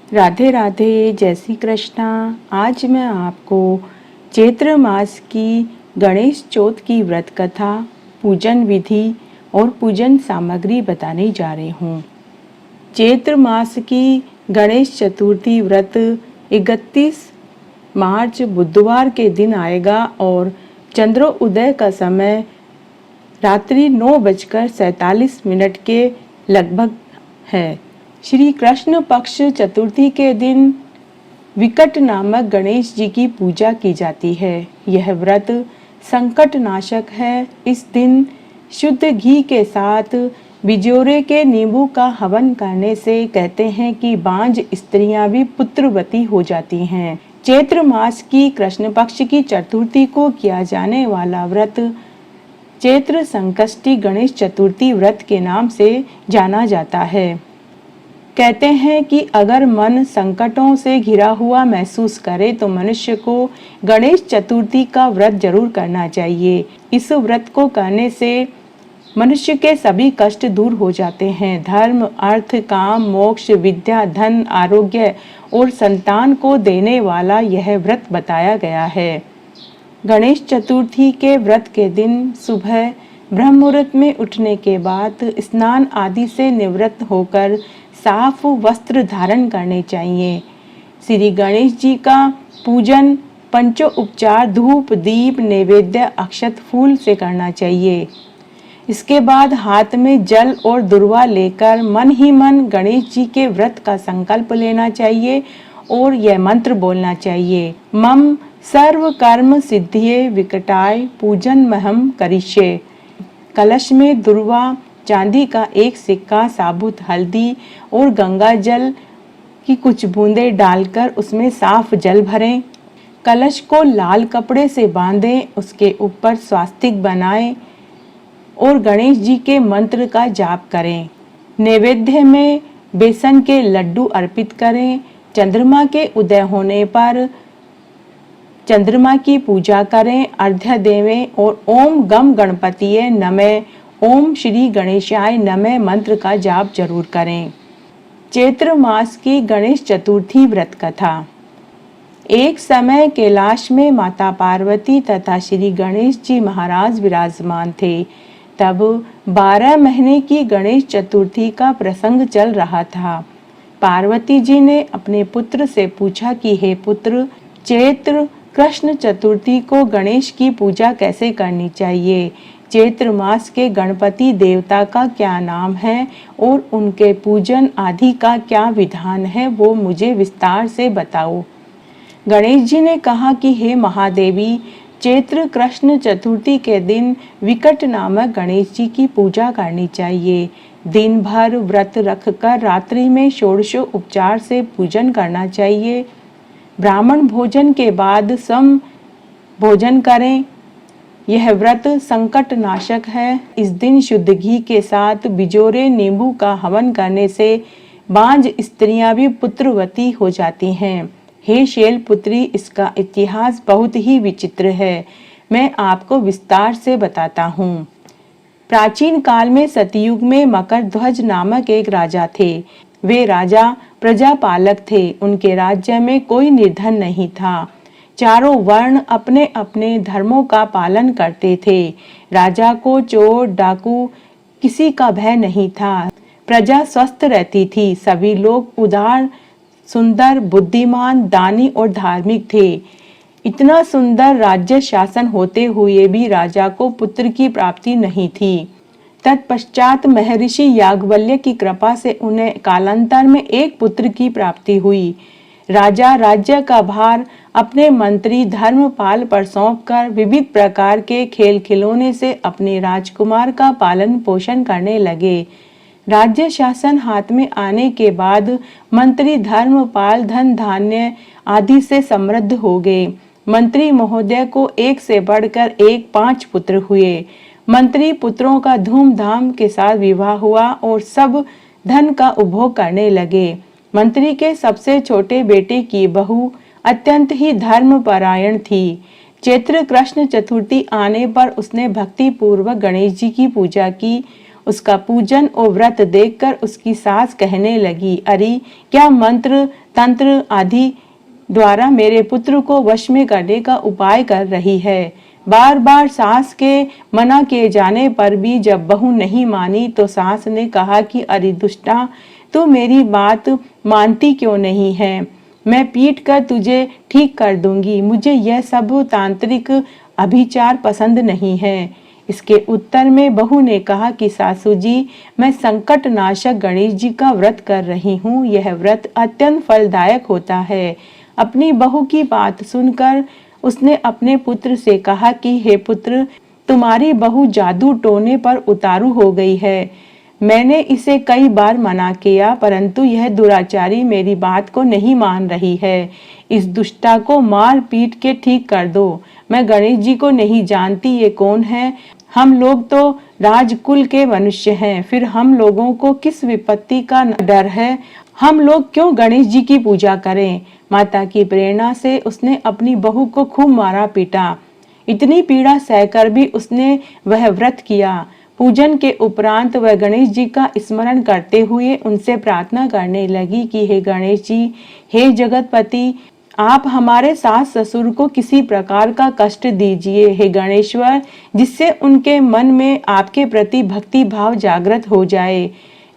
राधे राधे, जय श्री कृष्णा। आज मैं आपको चैत्र मास की गणेश चौथ की व्रत कथा, पूजन विधि और पूजन सामग्री बताने जा रही हूँ। चैत्र मास की गणेश चतुर्थी व्रत 31 मार्च बुधवार के दिन आएगा और चंद्रोदय का समय रात्रि 9:47 के लगभग है। श्री कृष्ण पक्ष चतुर्थी के दिन विकट नामक गणेश जी की पूजा की जाती है। यह व्रत संकट नाशक है। इस दिन शुद्ध घी के साथ बिजोरे के नींबू का हवन करने से कहते हैं कि बांझ स्त्रियां भी पुत्रवती हो जाती हैं। चैत्र मास की कृष्ण पक्ष की चतुर्थी को किया जाने वाला व्रत चैत्र संकष्टी गणेश चतुर्थी व्रत के नाम से जाना जाता है। कहते हैं कि अगर मन संकटों से घिरा हुआ महसूस करे तो मनुष्य को गणेश चतुर्थी का व्रत जरूर करना चाहिए। इस व्रत को करने से मनुष्य के सभी कष्ट दूर हो जाते हैं। धर्म, अर्थ, काम, मोक्ष, विद्या, धन, आरोग्य और संतान को देने वाला यह व्रत बताया गया है। गणेश चतुर्थी के व्रत के दिन सुबह ब्रह्म मुहूर्त में उठने के बाद स्नान आदि से निवृत्त होकर साफ वस्त्र धारण करने चाहिए। श्री गणेश जी का पूजन पंचोपचार धूप, दीप, नैवेद्य, अक्षत, फूल से करना चाहिए। इसके बाद हाथ में जल और दुर्वा लेकर मन ही मन गणेश जी के व्रत का संकल्प लेना चाहिए और यह मंत्र बोलना चाहिए। मम सर्व कर्म सिद्धिये विकटाय पूजन महम करिष्ये। कलश में दुर्वा, चांदी का एक सिक्का, साबुत हल्दी और गंगा जल की कुछ बूंदें डालकर उसमें साफ जल भरें। कलश को लाल कपड़े से बांधें, उसके ऊपर स्वास्तिक बनाएं और गणेश जी के मंत्र का जाप करें। नैवेद्य में बेसन के लड्डू अर्पित करें। चंद्रमा के उदय होने पर चंद्रमा की पूजा करें, अर्घ्य देवें और ओम गम गणपतिये नमः, ओम श्री गणेशाय नमः मंत्र का जाप जरूर करें। चैत्र मास की गणेश चतुर्थी व्रत कथा। एक समय कैलाश में माता पार्वती तथा श्री गणेश जी महाराज विराजमान थे। तब 12 महीने की गणेश चतुर्थी का प्रसंग चल रहा था। पार्वती जी ने अपने पुत्र से पूछा कि हे पुत्र, चैत्र कृष्ण चतुर्थी को गणेश की पूजा कैसे करनी चाहिए? चैत्र मास के गणपति देवता का क्या नाम है और उनके पूजन आदि का क्या विधान है, वो मुझे विस्तार से बताओ। गणेश जी ने कहा कि हे महादेवी, चैत्र कृष्ण चतुर्थी के दिन विकट नामक गणेश जी की पूजा करनी चाहिए। दिन भर व्रत रखकर रात्रि में षोडशोपचार से पूजन करना चाहिए। ब्राह्मण भोजन के बाद सम भोजन करें। यह व्रत संकट नाशक है। इस दिन शुद्ध घी के साथ बिजोरे नींबू का हवन करने से बांझ स्त्रियां भी पुत्रवती हो जाती हैं। हे शैलपुत्री, इसका इतिहास बहुत ही विचित्र है। मैं आपको विस्तार से बताता हूँ। प्राचीन काल में सतयुग में मकर ध्वज नामक एक राजा थे। वे राजा प्रजापालक थे। उनके राज्य में कोई निर्धन नहीं था। चारों वर्ण अपने अपने धर्मों का पालन करते थे। राजा को चोर, डाकू किसी का भय नहीं था। प्रजा स्वस्थ रहती थी। सभी लोग उदार, सुंदर, बुद्धिमान, दानी और धार्मिक थे। इतना सुंदर राज्य शासन होते हुए भी राजा को पुत्र की प्राप्ति नहीं थी। तत्पश्चात महर्षि याज्ञवल्क्य की कृपा से उन्हें कालांतर में एक पुत्र की प्राप्ति हुई। राजा राज्य का भार अपने मंत्री धर्मपाल पर सौंपकर विविध प्रकार के खेल खिलौने से अपने राजकुमार का पालन पोषण करने लगे। राज्य शासन हाथ में आने के बाद मंत्री धर्मपाल धन धान्य आदि से समृद्ध हो गए। मंत्री महोदय को एक से बढ़कर एक 5 पुत्र हुए। मंत्री पुत्रों का धूमधाम के साथ विवाह हुआ और सब धन का उपभोग करने लगे। मंत्री के सबसे छोटे बेटे की बहू अत्यंत ही धर्मपरायण थी। चैत्र कृष्ण चतुर्थी आने पर उसने भक्ति पूर्वक गणेश जी की पूजा की उसका पूजन और व्रत देखकर उसकी सास कहने लगी, अरे क्या मंत्र तंत्र आदि द्वारा मेरे पुत्र को वश में करने का उपाय कर रही है। बार बार सास के मना किए जाने पर भी जब बहू नहीं मानी तो सास ने कहा कि अरे दुष्टा, तू मेरी बात मानती क्यों नहीं है? मैं पीट कर तुझे ठीक कर दूंगी। मुझे यह सब तांत्रिक अभिचार पसंद नहीं है। इसके उत्तर में बहू ने कहा कि सासू जी, मैं संकट नाशक गणेश जी का व्रत कर रही हूँ। यह व्रत अत्यंत फलदायक होता है। अपनी बहू की बात सुनकर उसने अपने पुत्र से कहा कि हे पुत्र, तुम्हारी बहू जादू टोने पर उतारू हो गई है। मैंने इसे कई बार मना किया, परंतु यह दुराचारी मेरी बात को नहीं मान रही है। इस दुष्टा को मार पीट के ठीक कर दो। मैं गणेश जी को नहीं जानती, ये कौन है? हम लोग तो राजकुल के मनुष्य हैं, फिर हम लोगों को किस विपत्ति का डर है? हम लोग क्यों गणेश जी की पूजा करें? माता की प्रेरणा से उसने अपनी बहू को खूब मारा पीटा। इतनी पीड़ा सहकर भी उसने वह व्रत किया। पूजन के उपरांत वह गणेश जी का स्मरण करते हुए उनसे प्रार्थना करने लगी कि हे गणेश जी, हे जगतपति, आप हमारे सास ससुर को किसी प्रकार का कष्ट दीजिए हे गणेश्वर, जिससे उनके मन में आपके प्रति भक्ति भाव जागृत हो जाए।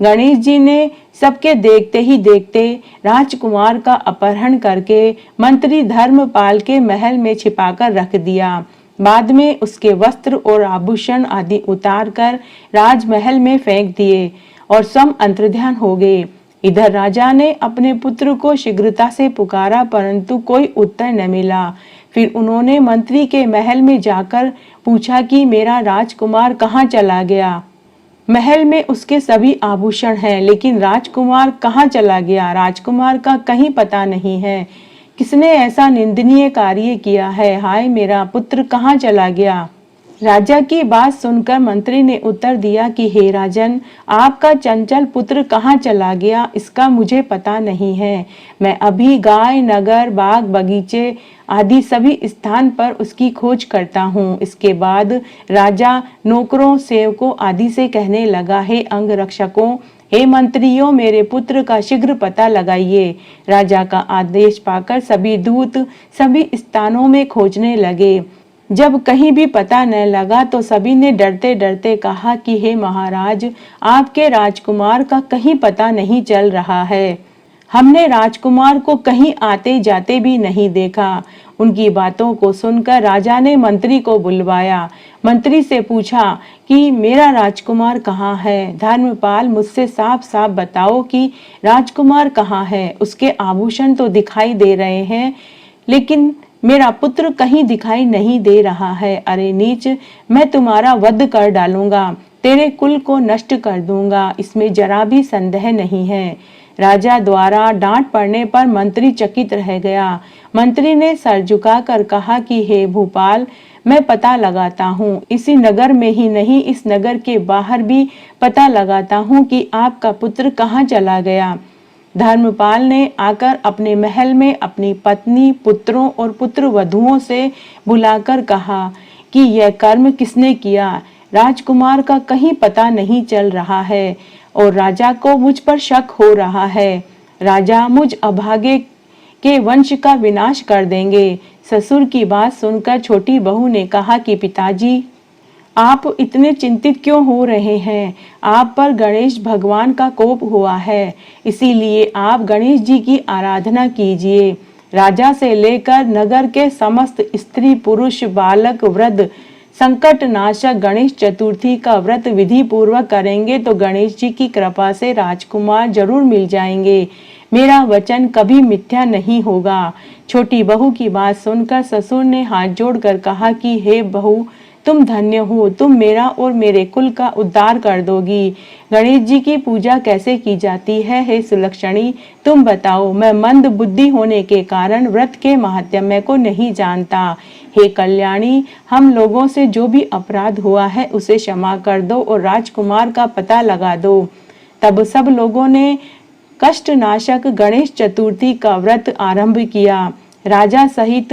गणेश जी ने सबके देखते ही देखते राजकुमार का अपहरण करके मंत्री धर्मपाल के महल में छिपाकर रख दिया। बाद में उसके वस्त्र और आभूषण आदि उतार कर राजमहल में फेंक दिए और स्वयं अंतर्ध्यान हो गए। इधर राजा ने अपने पुत्र को शीघ्रता से पुकारा, परंतु कोई उत्तर न मिला। फिर उन्होंने मंत्री के महल में जाकर पूछा कि मेरा राजकुमार कहाँ चला गया? महल में उसके सभी आभूषण हैं, लेकिन राजकुमार कहाँ चला गया? राजकुमार का कहीं पता नहीं है। किसने ऐसा निंदनीय कार्य किया है? हाय, मेरा पुत्र कहाँ चला गया? राजा की बात सुनकर मंत्री ने उत्तर दिया कि हे राजन, आपका चंचल पुत्र कहाँ चला गया इसका मुझे पता नहीं है। मैं अभी गाय, नगर, बाग, बगीचे आदि सभी स्थान पर उसकी खोज करता हूँ। इसके बाद राजा नौकरों, सेवकों आदि से कहने लगा, हे अंग रक्षकों, हे मंत्रियों, मेरे पुत्र का शीघ्र पता लगाइए। राजा का आदेश पाकर सभी दूत सभी स्थानों में खोजने लगे। जब कहीं भी पता न लगा तो सभी ने डरते डरते कहा कि हे महाराज, आपके राजकुमार का कहीं पता नहीं चल रहा है। हमने राजकुमार को कहीं आते जाते भी नहीं देखा। उनकी बातों को सुनकर राजा ने मंत्री को बुलवाया। मंत्री से पूछा कि मेरा राजकुमार कहाँ है? धर्मपाल, मुझसे साफ साफ बताओ कि राजकुमार कहाँ है। उसके आभूषण तो दिखाई दे रहे हैं, लेकिन मेरा पुत्र कहीं दिखाई नहीं दे रहा है। अरे नीच, मैं तुम्हारा वध कर डालूंगा, तेरे कुल को नष्ट कर दूंगा, इसमें जरा भी संदेह नहीं है। राजा द्वारा डांट पड़ने पर मंत्री चकित रह गया। मंत्री ने सर झुकाकर कहा कि हे भूपाल, मैं पता लगाता हूँ। इसी नगर में ही नहीं, इस नगर के बाहर भी पता लगाता हूँ कि आपका पुत्र कहाँ चला गया। धर्मपाल ने आकर अपने महल में अपनी पत्नी, पुत्रों और पुत्र वधुओं से बुलाकर कहा कि यह कर्म किसने किया? राजकुमार का कहीं पता नहीं चल रहा है और राजा को मुझ पर शक हो रहा है। राजा मुझ अभागे के वंश का विनाश कर देंगे। ससुर की बात सुनकर छोटी बहू ने कहा कि पिताजी, आप इतने चिंतित क्यों हो रहे हैं? आप पर गणेश भगवान का कोप हुआ है, इसीलिए आप गणेश जी की आराधना कीजिए। राजा से लेकर नगर के समस्त स्त्री, पुरुष, बालक, वृद्ध संकट नाशक गणेश चतुर्थी का व्रत विधि पूर्वक करेंगे तो गणेश जी की कृपा से राजकुमार जरूर मिल जाएंगे। मेरा वचन कभी मिथ्या नहीं होगा। छोटी बहू की बात सुनकर ससुर ने हाथ जोड़कर कहा कि हे बहू, तुम धन्य हो, तुम मेरा और मेरे कुल का उद्धार कर दोगी। गणेश जी की पूजा कैसे की जाती है हे सुलक्षणी, तुम बताओ। मैं मंद बुद्धि होने के कारण व्रत के महात्म्य को नहीं जानता। हे कल्याणी, हम लोगों से जो भी अपराध हुआ है उसे क्षमा कर दो और राजकुमार का पता लगा दो। तब सब लोगों ने कष्ट नाशक गणेश चतुर्थी का व्रत आरंभ किया। राजा सहित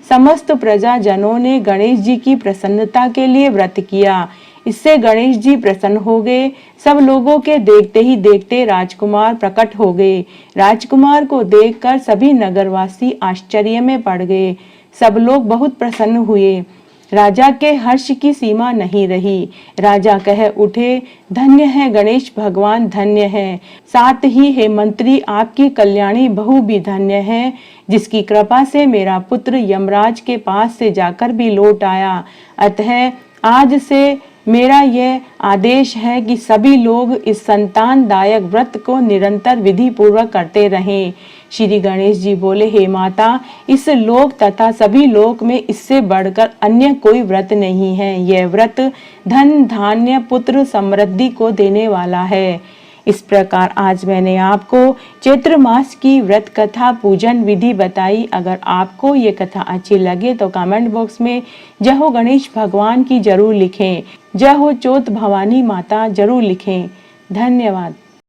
समस्त प्रजाजनों ने गणेश जी की प्रसन्नता के लिए व्रत किया। इससे गणेश जी प्रसन्न हो गए। सब लोगों के देखते ही देखते राजकुमार प्रकट हो गए। राजकुमार को देखकर सभी नगरवासी आश्चर्य में पड़ गए। सब लोग बहुत प्रसन्न हुए। राजा के हर्ष की सीमा नहीं रही। राजा कह उठे, धन्य है गणेश भगवान, धन्य है। साथ ही हे मंत्री, आपकी कल्याणी बहू भी धन्य है, जिसकी कृपा से मेरा पुत्र यमराज के पास से जाकर भी लौट आया। अतः आज से मेरा यह आदेश है कि सभी लोग इस संतानदायक व्रत को निरंतर विधि पूर्वक करते रहें। श्री गणेश जी बोले, हे माता, इस लोक तथा सभी लोक में इससे बढ़कर अन्य कोई व्रत नहीं है। यह व्रत धन धान्य पुत्र समृद्धि को देने वाला है। इस प्रकार आज मैंने आपको चैत्र मास की व्रत कथा पूजन विधि बताई। अगर आपको ये कथा अच्छी लगे तो कमेंट बॉक्स में जय हो गणेश भगवान की जरूर लिखें। जय हो चौथ भवानी माता जरूर लिखें। धन्यवाद।